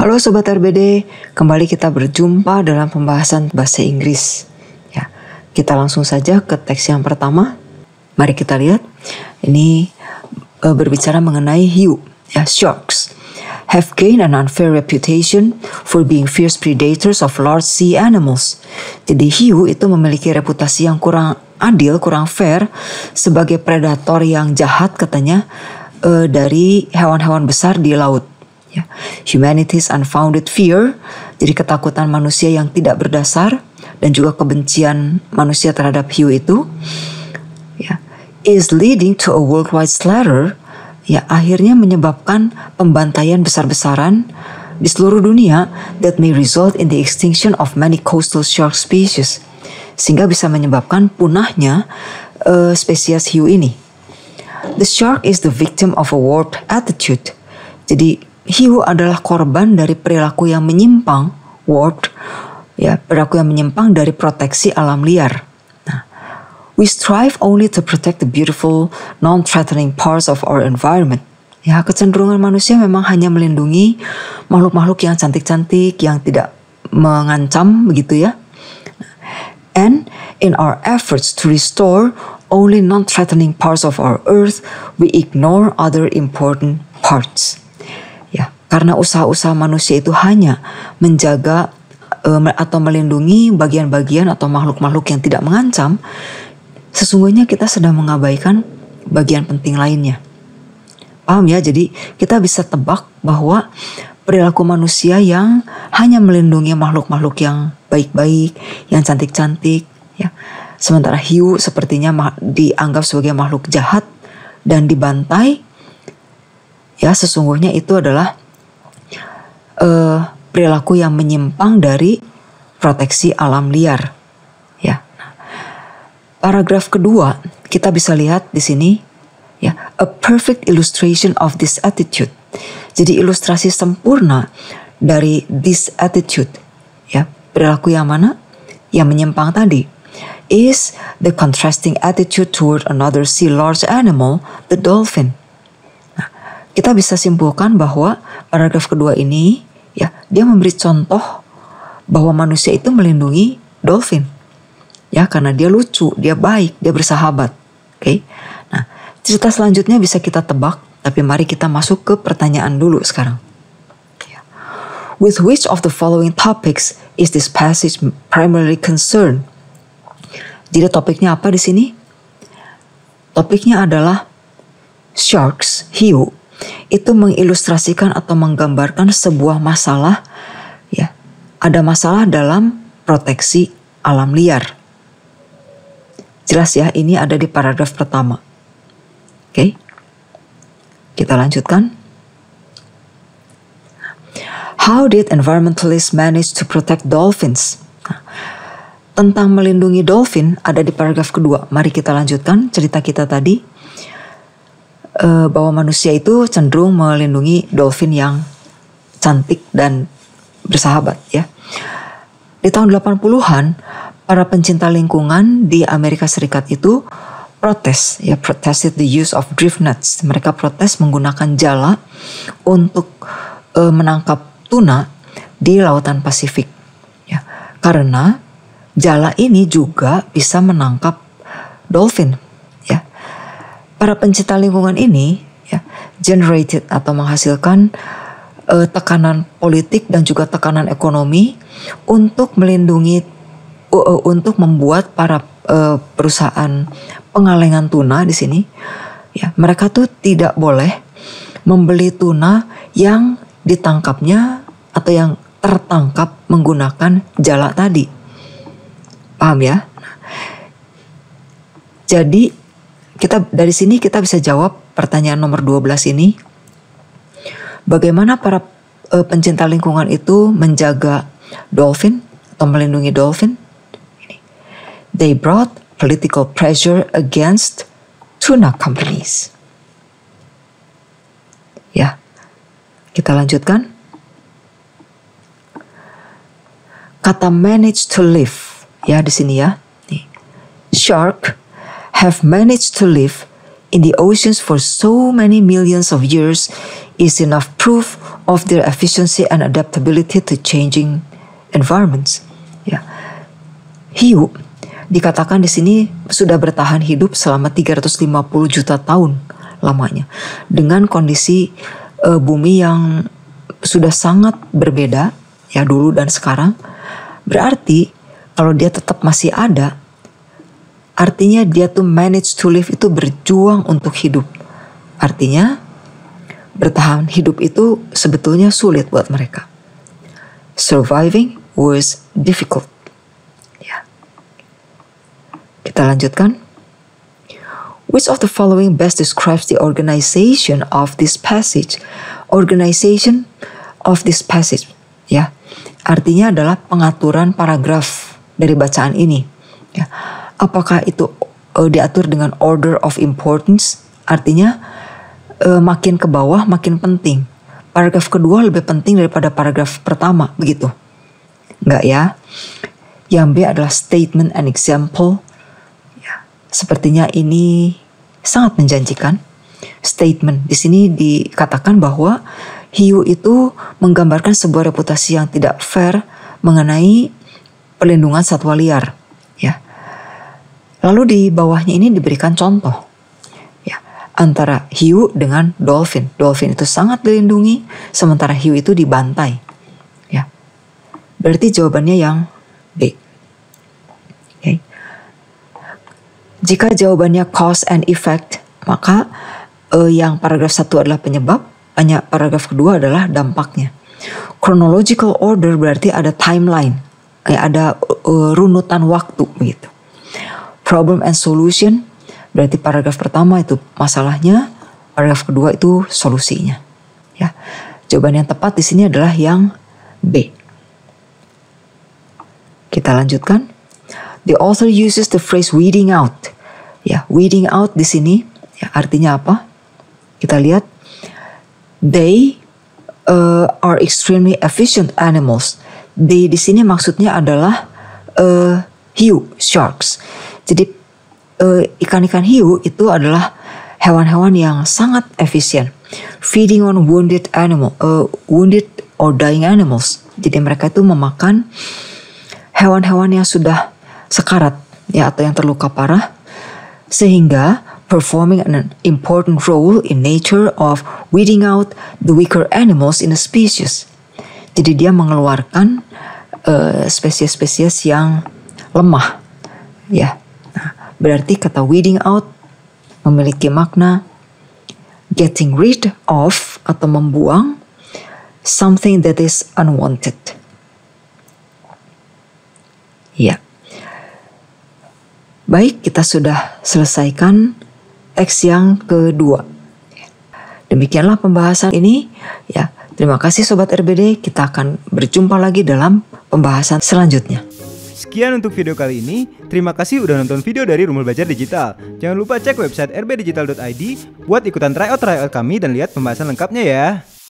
Halo Sobat RBD, kembali kita berjumpa dalam pembahasan bahasa Inggris. Ya, kita langsung saja ke teks yang pertama. Mari kita lihat. Ini berbicara mengenai hiu. Ya, sharks have gained an unfair reputation for being fierce predators of large sea animals. Jadi hiu itu memiliki reputasi yang kurang adil, kurang fair sebagai predator yang jahat katanya dari hewan-hewan besar di laut. Ya. Humanity's unfounded fear, jadi ketakutan manusia yang tidak berdasar dan juga kebencian manusia terhadap hiu itu, ya, is leading to a worldwide slaughter, ya, akhirnya menyebabkan pembantaian besar-besaran di seluruh dunia that may result in the extinction of many coastal shark species, sehingga bisa menyebabkan punahnya spesies hiu ini. The shark is the victim of a warped attitude. Jadi hiu adalah korban dari perilaku yang menyimpang, warped, ya, perilaku yang menyimpang dari proteksi alam liar. Nah, we strive only to protect the beautiful, non-threatening parts of our environment. Ya, kecenderungan manusia memang hanya melindungi makhluk-makhluk yang cantik-cantik, yang tidak mengancam, begitu ya. And in our efforts to restore only non-threatening parts of our earth, we ignore other important parts. Karena usaha-usaha manusia itu hanya menjaga atau melindungi bagian-bagian atau makhluk-makhluk yang tidak mengancam, sesungguhnya kita sedang mengabaikan bagian penting lainnya. Paham ya? Jadi kita bisa tebak bahwa perilaku manusia yang hanya melindungi makhluk-makhluk yang baik-baik, yang cantik-cantik, ya. Sementara hiu sepertinya dianggap sebagai makhluk jahat dan dibantai, ya, sesungguhnya itu adalah perilaku yang menyimpang dari proteksi alam liar. Ya. Paragraf kedua kita bisa lihat di sini, ya, a perfect illustration of this attitude. Jadi ilustrasi sempurna dari this attitude, ya, perilaku yang mana? Yang menyimpang tadi is the contrasting attitude toward another sea large animal, the dolphin. Kita bisa simpulkan bahwa paragraf kedua ini, ya, dia memberi contoh bahwa manusia itu melindungi dolphin, ya, karena dia lucu, dia baik, dia bersahabat. Oke. Nah, cerita selanjutnya bisa kita tebak, tapi mari kita masuk ke pertanyaan dulu sekarang. With which of the following topics is this passage primarily concerned? Jadi topiknya apa di sini? Topiknya adalah sharks, hiu, itu mengilustrasikan atau menggambarkan sebuah masalah, ya, ada masalah dalam proteksi alam liar. Jelas ya, ini ada di paragraf pertama. Oke, kita lanjutkan. How did environmentalists manage to protect dolphins? Nah, tentang melindungi dolphin ada di paragraf kedua. Mari kita lanjutkan cerita kita tadi. Bahwa manusia itu cenderung melindungi dolphin yang cantik dan bersahabat, ya. Di tahun 80-an, para pencinta lingkungan di Amerika Serikat itu protes, ya, protested the use of drift nets. Mereka protes menggunakan jala untuk menangkap tuna di lautan Pasifik, ya. Karena jala ini juga bisa menangkap dolphin. Para pencinta lingkungan ini, ya, generated atau menghasilkan tekanan politik dan juga tekanan ekonomi untuk melindungi, untuk membuat para perusahaan pengalengan tuna di sini, ya, mereka tuh tidak boleh membeli tuna yang ditangkapnya atau yang tertangkap menggunakan jala tadi. Paham ya? Jadi dari sini kita bisa jawab pertanyaan nomor 12 ini. Bagaimana para pencinta lingkungan itu menjaga dolphin atau melindungi dolphin? They brought political pressure against tuna companies. Ya, kita lanjutkan. Kata manage to live, ya, di sini ya. Nih. Shark have managed to live in the oceans for so many millions of years is enough proof of their efficiency and adaptability to changing environments. Ya. Hiu dikatakan di sini sudah bertahan hidup selama 350 juta tahun lamanya dengan kondisi bumi yang sudah sangat berbeda ya dulu dan sekarang. Berarti kalau dia tetap masih ada, artinya dia tuh manage to live itu berjuang untuk hidup. Artinya bertahan hidup itu sebetulnya sulit buat mereka. Surviving was difficult. Ya. Kita lanjutkan. Which of the following best describes the organization of this passage? Organization of this passage. Ya. Artinya adalah pengaturan paragraf dari bacaan ini. Ya. Apakah itu diatur dengan order of importance? Artinya makin ke bawah makin penting. Paragraf kedua lebih penting daripada paragraf pertama, begitu? Enggak ya. Yang B adalah statement and example. Ya. Sepertinya ini sangat menjanjikan. Statement di sini dikatakan bahwa hiu itu menggambarkan sebuah reputasi yang tidak fair mengenai perlindungan satwa liar. Ya. Lalu di bawahnya ini diberikan contoh ya, antara hiu dengan dolphin. Dolphin itu sangat dilindungi, sementara hiu itu dibantai. Ya. Berarti jawabannya yang B. Okay. Jika jawabannya cause and effect, maka yang paragraf 1 adalah penyebab, paragraf kedua adalah dampaknya. Chronological order berarti ada timeline, ada runutan waktu begitu. Problem and solution berarti paragraf pertama itu masalahnya, paragraf kedua itu solusinya. Ya, jawaban yang tepat di sini adalah yang B. Kita lanjutkan. The author uses the phrase weeding out. Ya, weeding out di sini ya, artinya apa? Kita lihat. They are extremely efficient animals. They di sini maksudnya adalah hiu, sharks. Jadi ikan-ikan hiu itu adalah hewan-hewan yang sangat efisien. Feeding on wounded or dying animals. Jadi mereka itu memakan hewan-hewan yang sudah sekarat ya atau yang terluka parah, sehingga performing an important role in nature of weeding out the weaker animals in a species. Jadi dia mengeluarkan spesies-spesies yang lemah. Ya, nah, berarti kata weeding out memiliki makna getting rid of atau membuang something that is unwanted. Ya. Baik, kita sudah selesaikan teks yang kedua. Demikianlah pembahasan ini. Ya, terima kasih Sobat RBD. Kita akan berjumpa lagi dalam pembahasan selanjutnya. Sekian untuk video kali ini. Terima kasih udah nonton video dari Rumul Belajar Digital. Jangan lupa cek website rbdigital.id buat ikutan tryout kami dan lihat pembahasan lengkapnya ya.